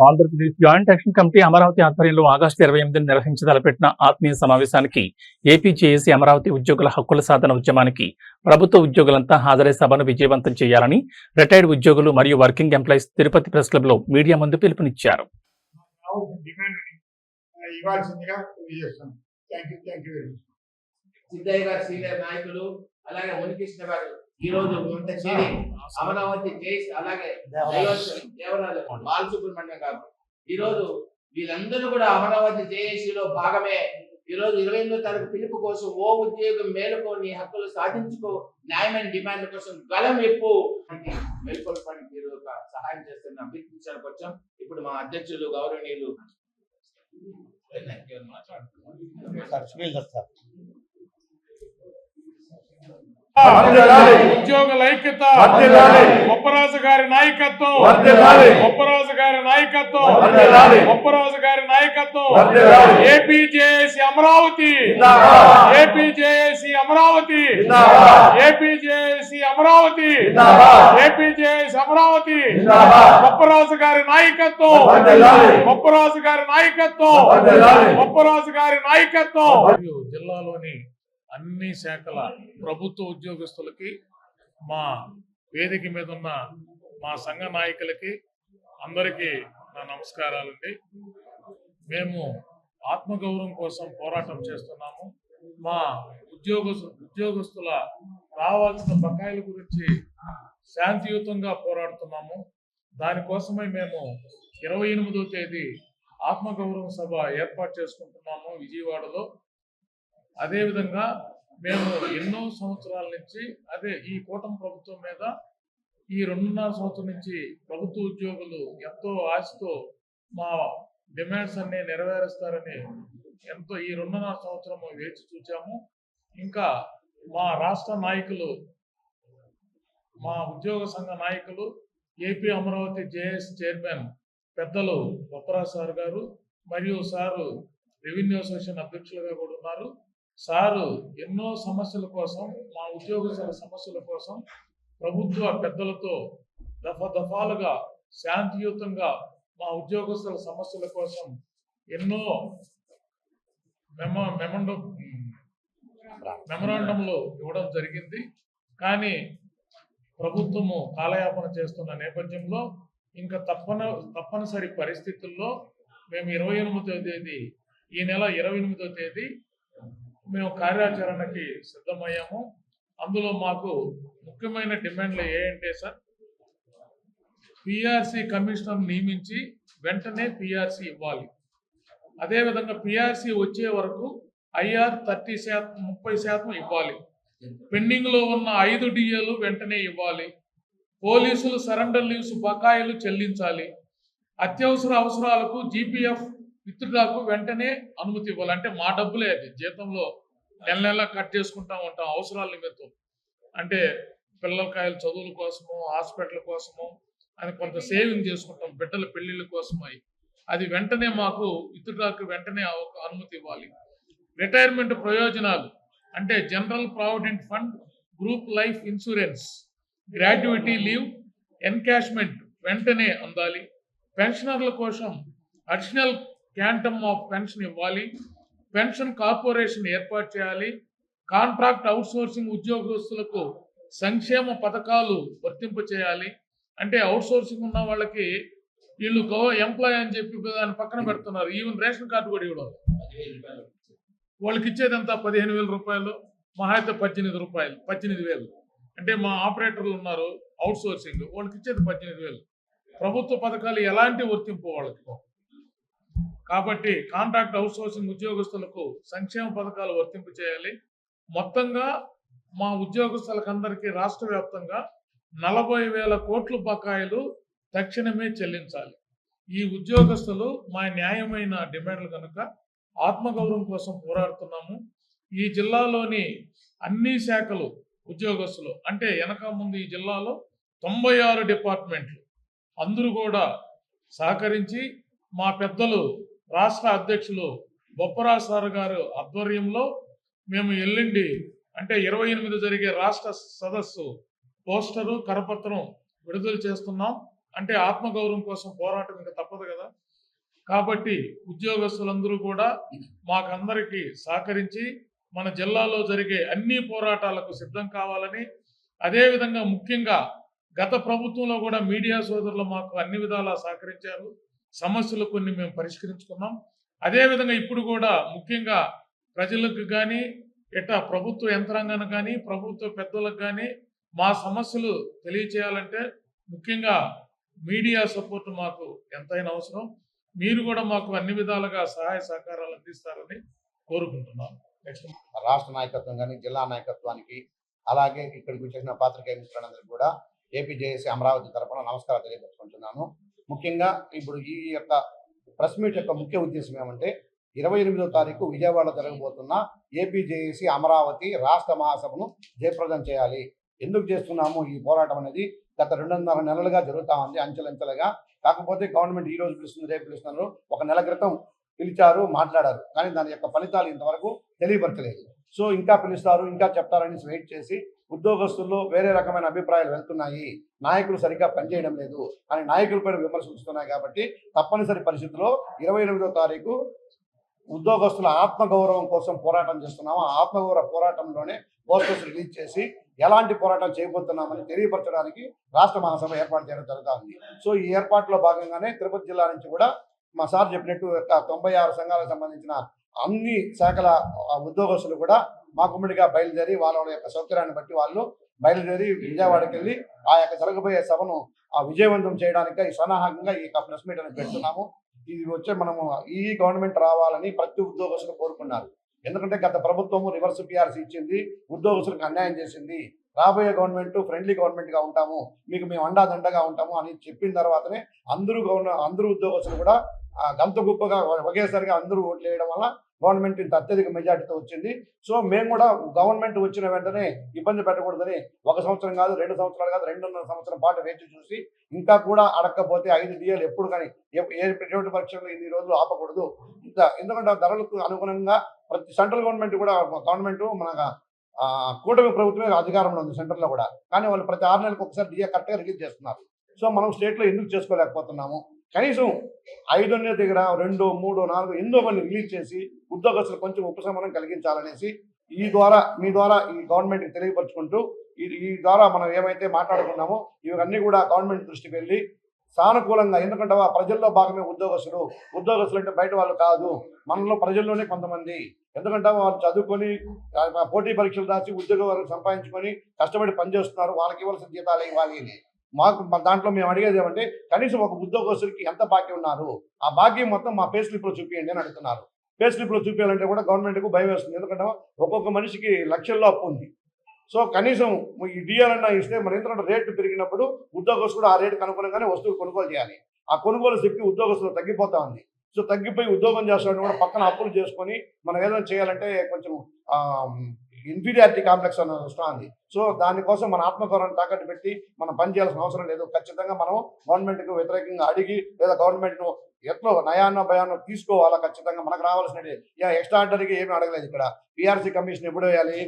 Andhra Pradesh joint action committee Amaravati ఆధ్వర్యంలో August 28న నిర్వహించి తలపెట్టిన ఆత్మీయ సమావేశానికి ఏపీ జేఏసీ అమరావతి ఉద్యోగుల హక్కుల సాధన ఉద్యమానికి ప్రభుత్వ ఉద్యోగులంతా హాజరై సభను విజయవంతం చేయాలని రిటైర్డ్ ఉద్యోగులు మరియు working employees Tirupati press club లో మీడియా ముందు పిలుపునిచ్చారు. ఈ రోజు అమరావతి జేస్ అలాగే బాలసుబ్రహ్మణ్యం గారు ఈ రోజు వీళ్ళందరూ కూడా అమరావతి జేఏసీలో భాగమే. ఈ రోజు 28వ తారీఖు పిలుపు కోసం ఓ ఉద్యోగం మేలుకో, నీ హక్కులు సాధించుకో, న్యాయమైన డిమాండ్ల కోసం గలం ఎప్పు మేల్కొల్పడానికి మీరు సహాయం చేస్తున్న పిలుపునిచ్చడానికి వచ్చాం. ఇప్పుడు మా అధ్యక్షులు గౌరవనీయులు ఉద్యోగుల ఐక్యత, బొప్పరాజు గారి నాయకత్వం, బొప్పరాజు గారి నాయకత్వం, బొప్పరాజు గారి నాయకత్వం. AP JAC Amaravati, AP JAC Amaravati, AP JAC Amaravati, AP JAC Amaravati. Bopparaju గారి నాయకత్వం, బొప్పరాజు గారి నాయకత్వం, బొప్పరాజు గారి నాయకత్వం. జిల్లాలోని అన్ని శాఖల ప్రభుత్వ ఉద్యోగస్తులకి, మా వేదిక మీద ఉన్న మా సంఘ నాయకులకి అందరికీ నా నమస్కారాలండి. మేము ఆత్మగౌరవం కోసం పోరాటం చేస్తున్నాము. మా ఉద్యోగస్తుల రావాల్సిన బకాయిల గురించి శాంతియుతంగా పోరాడుతున్నాము. దానికోసమే మేము 28వ తేదీ ఆత్మగౌరవ సభ ఏర్పాటు చేసుకుంటున్నాము విజయవాడలో. అదేవిధంగా మేము ఎన్నో సంవత్సరాల నుంచి ఈ కూటమి ప్రభుత్వం మీద ఈ 2.5 సంవత్సరం నుంచి ప్రభుత్వ ఉద్యోగులు ఎంతో ఆశతో మా డిమాండ్స్ అన్ని నెరవేరుస్తారని ఈ 2.5 సంవత్సరం వేచి చూచాము. ఇంకా మా రాష్ట్ర నాయకులు, మా ఉద్యోగ సంఘ నాయకులు, ఏపీ అమరావతి జేఎస్ చైర్మన్ పెద్దలు బొప్పరాజు సార్ గారు మరియు సారు రెవెన్యూ అసోసియేషన్ అధ్యక్షులుగా కూడా ఉన్నారు. సారు ఎన్నో సమస్యల కోసం, మా ఉద్యోగస్తుల సమస్యల కోసం ప్రభుత్వ పెద్దలతో దఫాలుగా శాంతియుతంగా మా ఉద్యోగస్తుల సమస్యల కోసం ఎన్నో మెమరాండంలు ఇవ్వడం జరిగింది. కానీ ప్రభుత్వము కాలయాపన చేస్తున్న నేపథ్యంలో ఇంకా తప్పనిసరి పరిస్థితుల్లో మేము 28వ తేదీ, ఈ నెల 28వ తేదీ మేము కార్యాచరణకి సిద్ధమయ్యాము. అందులో మాకు ముఖ్యమైన డిమాండ్లు ఏంటంటే సార్, పిఆర్సీ కమిషనర్ నియమించి వెంటనే పిఆర్సీ ఇవ్వాలి. అదేవిధంగా పిఆర్సీ వచ్చే వరకు ఐఆర్ 30% ఇవ్వాలి. పెండింగ్లో ఉన్న 5 డిఏలు వెంటనే ఇవ్వాలి. పోలీసులు సరెండర్ లీవ్స్ బకాయిలు చెల్లించాలి. అత్యవసర అవసరాలకు జీపీఎఫ్ విత్డ్రాకు వెంటనే అనుమతి ఇవ్వాలి. అంటే మా డబ్బులే, అది జీతంలో నెల కట్ చేసుకుంటా ఉంటాం అవసరాల నిమిత్తం. అంటే పిల్లలకాయల చదువుల కోసము, హాస్పిటల్ కోసము అని కొంత సేవింగ్ చేసుకుంటాం, బిడ్డల పెళ్లిళ్ళ కోసం. అది వెంటనే మాకు విత్డ్రాకు వెంటనే అనుమతి ఇవ్వాలి. రిటైర్మెంట్ ప్రయోజనాలు అంటే general provident fund, group life insurance, gratuity leave, encashment వెంటనే అందాలి. పెన్షనర్ల కోసం అడిషనల్ క్వాంటమ్ ఆఫ్ పెన్షన్ ఇవ్వాలి. పెన్షన్ కార్పొరేషన్ ఏర్పాటు చేయాలి. కాంట్రాక్ట్ అవుట్సోర్సింగ్ ఉద్యోగస్తులకు సంక్షేమ పథకాలు వర్తింప చేయాలి. అంటే అవుట్సోర్సింగ్ ఉన్న వాళ్ళకి వీళ్ళు ఎంప్లాయ్ అని చెప్పి దాన్ని పక్కన పెడుతున్నారు. ఈవెన్ రేషన్ కార్డు కూడా ఇవ్వడం, వాళ్ళకి ఇచ్చేదంతా 15,000 రూపాయలు, మహా అయితే 18 రూపాయలు, 18,000. అంటే మా ఆపరేటర్లు ఉన్నారు అవుట్సోర్సింగ్, వాళ్ళకి ఇచ్చేది 18,000. ప్రభుత్వ పథకాలు ఎలాంటి వర్తింపు వాళ్ళకి. కాబట్టి కాంట్రాక్ట్ అవుట్సోర్సింగ్ ఉద్యోగస్తులకు సంక్షేమ పథకాలు వర్తింపు చేయాలి. మొత్తంగా మా ఉద్యోగస్తులకందరికీ రాష్ట్ర వ్యాప్తంగా 40,000 కోట్ల బకాయిలు తక్షణమే చెల్లించాలి. ఈ ఉద్యోగస్తులు మా న్యాయమైన డిమాండ్లు కనుక ఆత్మగౌరవం కోసం పోరాడుతున్నాము. ఈ జిల్లాలోని అన్ని శాఖలు ఉద్యోగస్తులు, అంటే వెనక ముందు ఈ జిల్లాలో 96 డిపార్ట్మెంట్లు అందరూ కూడా సహకరించి మా పెద్దలు రాష్ట్ర అధ్యక్షులు బొప్పరాజు సార్ గారు ఆధ్వర్యంలో మేము ఎల్లుండి అంటే 28 జరిగే రాష్ట్ర సదస్సు పోస్టరు కరపత్రం విడుదల చేస్తున్నాం. అంటే ఆత్మగౌరవం కోసం పోరాటం ఇంకా తప్పదు కదా. కాబట్టి ఉద్యోగస్తులందరూ కూడా మాకందరికీ సహకరించి మన జిల్లాలో జరిగే అన్ని పోరాటాలకు సిద్ధం కావాలని, అదేవిధంగా ముఖ్యంగా గత ప్రభుత్వంలో కూడా మీడియా సోదరులు మాకు అన్ని విధాలా సహకరించారు. సమస్యలు కొన్ని మేము పరిష్కరించుకున్నాం. అదేవిధంగా ఇప్పుడు కూడా ముఖ్యంగా ప్రజలకు కానీ ప్రభుత్వ యంత్రాంగానికి కానీ ప్రభుత్వ పెద్దలకు కానీ మా సమస్యలు తెలియచేయాలంటే ముఖ్యంగా మీడియా సపోర్ట్ మాకు ఎంతైనా అవసరం. మీరు కూడా మాకు అన్ని విధాలుగా సహాయ సహకారాలు అందిస్తారని కోరుకుంటున్నాం. నెక్స్ట్ రాష్ట్ర నాయకత్వం కానీ జిల్లా నాయకత్వానికి అలాగే ఇక్కడికి వచ్చేసిన పాత్రికేయ మిత్రులందరికీ కూడా ఏపీజేఏసీ అమరావతి తరఫున నమస్కారాలు తెలియపరుచుకుంటున్నాను. ముఖ్యంగా ఇప్పుడు ఈ యొక్క ప్రెస్ మీట్ యొక్క ముఖ్య ఉద్దేశం ఏమంటే 28వ తారీఖు విజయవాడలో జరగబోతున్న ఏపీజేఏసీ అమరావతి రాష్ట్ర మహాసభను జయప్రదం చేయాలి. ఎందుకు చేస్తున్నాము ఈ పోరాటం అనేది గత 2.5 నెలలుగా జరుగుతూ ఉంది అంచెలంచెలుగా. కాకపోతే గవర్నమెంట్ ఈ రోజు పిలుస్తుంది రేపు పిలుస్తున్నారు, ఒక నెల క్రితం పిలిచారు మాట్లాడారు, కానీ దాని యొక్క ఫలితాలు ఇంతవరకు తెలియపరచలేదు. సో ఇంకా పిలుస్తారు ఇంకా చెప్తారని వెయిట్ చేసి ఉద్యోగస్తుల్లో వేరే రకమైన అభిప్రాయాలు వెళ్తున్నాయి, నాయకులు సరిగ్గా పనిచేయడం లేదు అని నాయకులపైన విమర్శలు వస్తున్నాయి. కాబట్టి తప్పనిసరి పరిస్థితుల్లో 28వ తారీఖు ఉద్యోగస్తుల ఆత్మగౌరవం కోసం పోరాటం చేస్తున్నాము. ఆ ఆత్మగౌరవ పోరాటంలోనే పోస్టర్స్ రిలీజ్ చేసి ఎలాంటి పోరాటం చేయబోతున్నామని తెలియపరచడానికి రాష్ట్ర మహాసభ ఏర్పాటు చేయడం జరుగుతుంది. సో ఈ ఏర్పాటులో భాగంగానే తిరుపతి జిల్లా నుంచి కూడా మా సార్ చెప్పినట్టు 96 సంఘాలకు సంబంధించిన అన్ని శాఖల ఉద్యోగస్తులు కూడా మా కుమ్మడిగా బయలుదేరి వాళ్ళ యొక్క సౌకర్యాన్ని బట్టి వాళ్ళు బయలుదేరి విజయవాడకి వెళ్ళి ఆ యొక్క జరగబోయే సభను విజయవంతం చేయడానికి ఈ సన్నాహకంగా ఈ ప్రెస్ మీట్ అనేది పెడుతున్నాము. ఇది వచ్చే మనము ఈ గవర్నమెంట్ రావాలని ప్రతి ఉద్యోగస్తులు కోరుకున్నారు. ఎందుకంటే గత ప్రభుత్వము రివర్స్ పిఆర్సీ ఇచ్చింది, ఉద్యోగస్తులకు అన్యాయం చేసింది. రాబోయే గవర్నమెంట్ ఫ్రెండ్లీ గవర్నమెంట్గా ఉంటాము, మీకు మేము అండాదండగా ఉంటాము అని చెప్పిన తర్వాతనే అందరూ ఉద్యోగస్తులు కూడా గంత గొప్పగా ఒకేసారిగా అందరూ ఓట్లు వేయడం వల్ల గవర్నమెంట్ ఇంత అత్యధిక మెజార్టీతో వచ్చింది. సో మేము కూడా గవర్నమెంట్ వచ్చిన వెంటనే ఇబ్బంది పెట్టకూడదని 1 సంవత్సరం కాదు 2 సంవత్సరాలు కాదు 2.5 సంవత్సరం పాటు వేచి చూసి ఇంకా కూడా అడగకపోతే 5 DAలు ఎప్పుడు కానీ ఎటువంటి పరీక్షలు ఇన్ని రోజులు ఆపకూడదు. ఎందుకంటే ధరలకు అనుగుణంగా ప్రతి సెంట్రల్ గవర్నమెంట్ కూడా మన కూటమి ప్రభుత్వమే అధికారంలో ఉంది సెంట్రల్లో కూడా, కానీ వాళ్ళు ప్రతి 6 నెలలకు ఒకసారి DA కరెక్ట్గా రిలీజ్ చేస్తున్నారు. సో మనం స్టేట్లో ఎందుకు చేసుకోలేకపోతున్నాము? కనీసం 5 దగ్గర 2, 3, 4 ఎన్నో మంది రిలీజ్ చేసి ఉద్యోగస్తులు కొంచెం ఉపశమనం కలిగించాలనేసి మీ ద్వారా ఈ గవర్నమెంట్కి తెలియపరుచుకుంటూ ఈ ద్వారా మనం ఏమైతే మాట్లాడుకున్నామో ఇవన్నీ కూడా గవర్నమెంట్ దృష్టికి వెళ్ళి సానుకూలంగా, ఎందుకంటే ప్రజల్లో భాగమే ఉద్యోగస్తులు అంటే బయట వాళ్ళు కాదు, మనలో ప్రజల్లోనే కొంతమంది. ఎందుకంటే వాళ్ళు చదువుకొని పోటీ పరీక్షలు రాసి ఉద్యోగం సంపాదించుకొని కష్టపడి పనిచేస్తున్నారు, వాళ్ళకి ఇవ్వాల్సిన జీతాలు ఇవ్వాలి అని. మాకు దాంట్లో మేము అడిగేది ఏమంటే కనీసం ఒక ఉద్యోగస్తుడికి ఎంత బాకీ ఉన్నారు ఆ బాకీ మొత్తం మా పే స్లిప్లో చూపించండి అని అడుగుతున్నారు. పే స్లిప్లో చూపించాలంటే కూడా గవర్నమెంట్కు భయం వేస్తుంది, ఎందుకంటే ఒక్కొక్క మనిషికి లక్షల్లో అప్పు ఉంది. సో కనీసం ఈ డిఆర్అన్నా ఇస్తే మన ఎందుకంటే రేటు పెరిగినప్పుడు ఉద్యోగస్తుడు ఆ రేటుకు అనుగుణంగానే వస్తువులు కొనుగోలు చేయాలి. ఆ కొనుగోలు శక్తి ఉద్యోగస్తులు తగ్గిపోతా ఉంది. సో తగ్గిపోయి ఉద్యోగం చేస్తాడు కూడా పక్కన అప్పులు చేసుకొని మనం ఏదైనా చేయాలంటే కొంచెం ఇన్ఫీరియారిటీ కాంప్లెక్స్ అని వస్తుంది. సో దానికోసం మన ఆత్మగౌరవాన్ని తాకట్టు పెట్టి మనం పనిచేయాల్సిన అవసరం లేదు. ఖచ్చితంగా మనం గవర్నమెంట్కు వ్యతిరేకంగా అడిగి లేదా గవర్నమెంట్ను ఎట్లో నయాన్నో భయాన్నో తీసుకోవాలా. ఖచ్చితంగా మనకు రావాల్సినది ఎక్స్ట్రా ఆర్డర్గా ఏమీ అడగలేదు. ఇక్కడ పిఆర్సీ కమిషన్ ఎప్పుడు వేయాలి?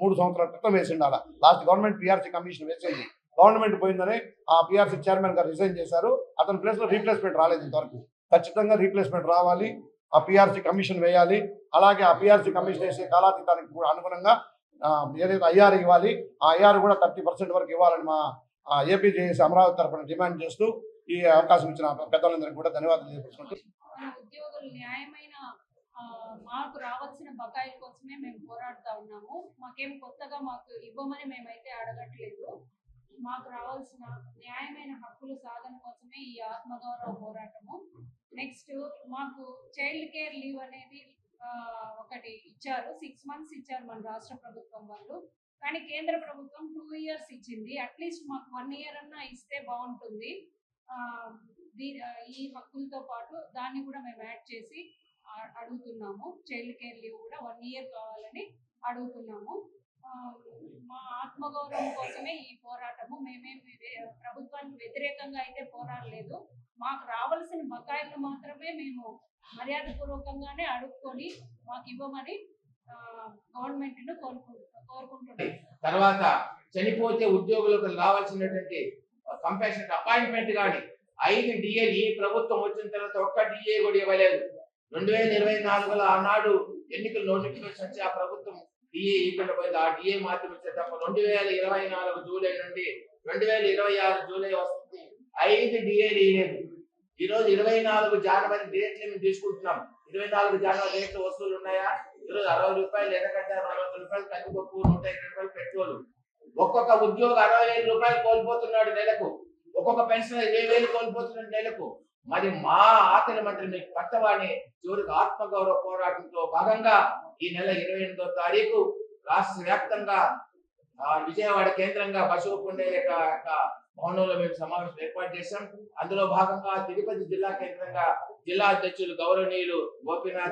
3 సంవత్సరాల క్రితం వేసి ఉండాలి. లాస్ట్ గవర్నమెంట్ పిఆర్సీ కమిషన్ వేసింది, గవర్నమెంట్ పోయిందని ఆ పిఆర్సీ చైర్మన్ గారు రిజైన్ చేశారు. అతని ప్లేస్లో రీప్లేస్మెంట్ రాలేదు ఇంతవరకు. ఖచ్చితంగా రీప్లేస్మెంట్ రావాలి, ఆ పిఆర్సీ కమిషన్ వేయాలి. అలాగే ఆ పిఆర్సీ కమిషన్ వేసే కాలాతీతానికి కూడా అనుగుణంగా ఏదైతే ఐఆర్ ఇవ్వాలి, ఆ ఐఆర్ కూడా 30% వరకు ఇవ్వాలని మా ఏపీజేఏసీ అమరావతి తరఫున డిమాండ్ చేస్తూ ఈ అవకాశం ఇచ్చిన పెద్దలందరికీ కూడా ధన్యవాదాలు తెలియజేసుకుంటూ ఉద్యోగులు న్యాయమైన మాకు రావాల్సిన బకాయిల కోసమే మేము పోరాడుతూ ఉన్నాము. మాకేం కొత్తగా మాకు ఇవ్వమని మేమైతే అడగట్లేదు. మాకు రావాల్సిన న్యాయమైన హక్కుల సాధన కోసమే ఈ ఆత్మగౌరవ పోరాటము. నెక్స్ట్ మాకు చైల్డ్ కేర్ లీవ్ అనేది ఒకటి ఇచ్చారు, 6 months ఇచ్చారు మన రాష్ట్ర ప్రభుత్వం వాళ్ళు. కానీ కేంద్ర ప్రభుత్వం 2 years ఇచ్చింది. అట్లీస్ట్ మాకు 1 year అన్నా ఇస్తే బాగుంటుంది. ఈ హక్కులతో పాటు దాన్ని కూడా మేము యాడ్ చేసి అడుగుతున్నాము. చైల్డ్ కేర్ లీవ్ కూడా 1 year కావాలని అడుగుతున్నాము. మా ఆత్మగౌరవం కోసమే ఈ పోరాటము. మేమేమి ప్రభుత్వానికి వ్యతిరేకంగా అయితే పోరాడలేదు. మాకు రావాల్సిన బకాయిలు మాత్రమే మేము మర్యాదపూర్వకంగానే అడుక్కొని మాకు ఇవ్వమని గవర్నమెంట్ను కోరుకుంటున్నాం. తర్వాత చనిపోతే ఉద్యోగులకు రావాల్సినటువంటి కంపాషనెట్ అపాయింట్మెంట్ కానీ 5 డిఏలు ఈ ప్రభుత్వం వచ్చిన తర్వాత ఒక్క డిఏ కూడా ఇవ్వలేదు. 2024లో ఆనాడు ఎన్నికల నోటిఫికేషన్ వచ్చి ఆ ప్రభుత్వం డిఏ ఇవ్వకుండా పోయింది. ఆ డిఏ మాత్రం ఇచ్చే తప్ప 2024 జూలై నుండి 2026 జూలై వస్తుంది 5 డిఏలు ఇవ్వలేదు. ఈ రోజు 24 జనవరి డేట్లు మేము తీసుకుంటున్నాం. 24 జనవరి డేట్లు వసూలు ఉన్నాయా? ఈరోజు 60 రూపాయలు ఎర్రగడ్డ, 200 రూపాయలు కందిపప్పు, 120 రూపాయలు పెట్రోల్. ఒక్కొక్క ఉద్యోగి 60,000 రూపాయలు కోల్పోతున్నాడు నెలకు. ఒక్కొక్క పెన్షన్ 20,000 కోల్పోతున్నాడు నెలకు. మరి మా ఆఖరి మంత్రి మీకు పట్టవాణి చివరికి ఆత్మగౌరవ పోరాటంతో భాగంగా ఈ నెల 28వ తారీఖు రాష్ట్ర వ్యాప్తంగా విజయవాడ కేంద్రంగా బసవపుండే యొక్క భవనంలో మేము సమావేశం ఏర్పాటు చేశాం. అందులో భాగంగా తిరుపతి జిల్లా కేంద్రంగా జిల్లా అధ్యక్షులు గౌరవనీయులు గోపీనాథ్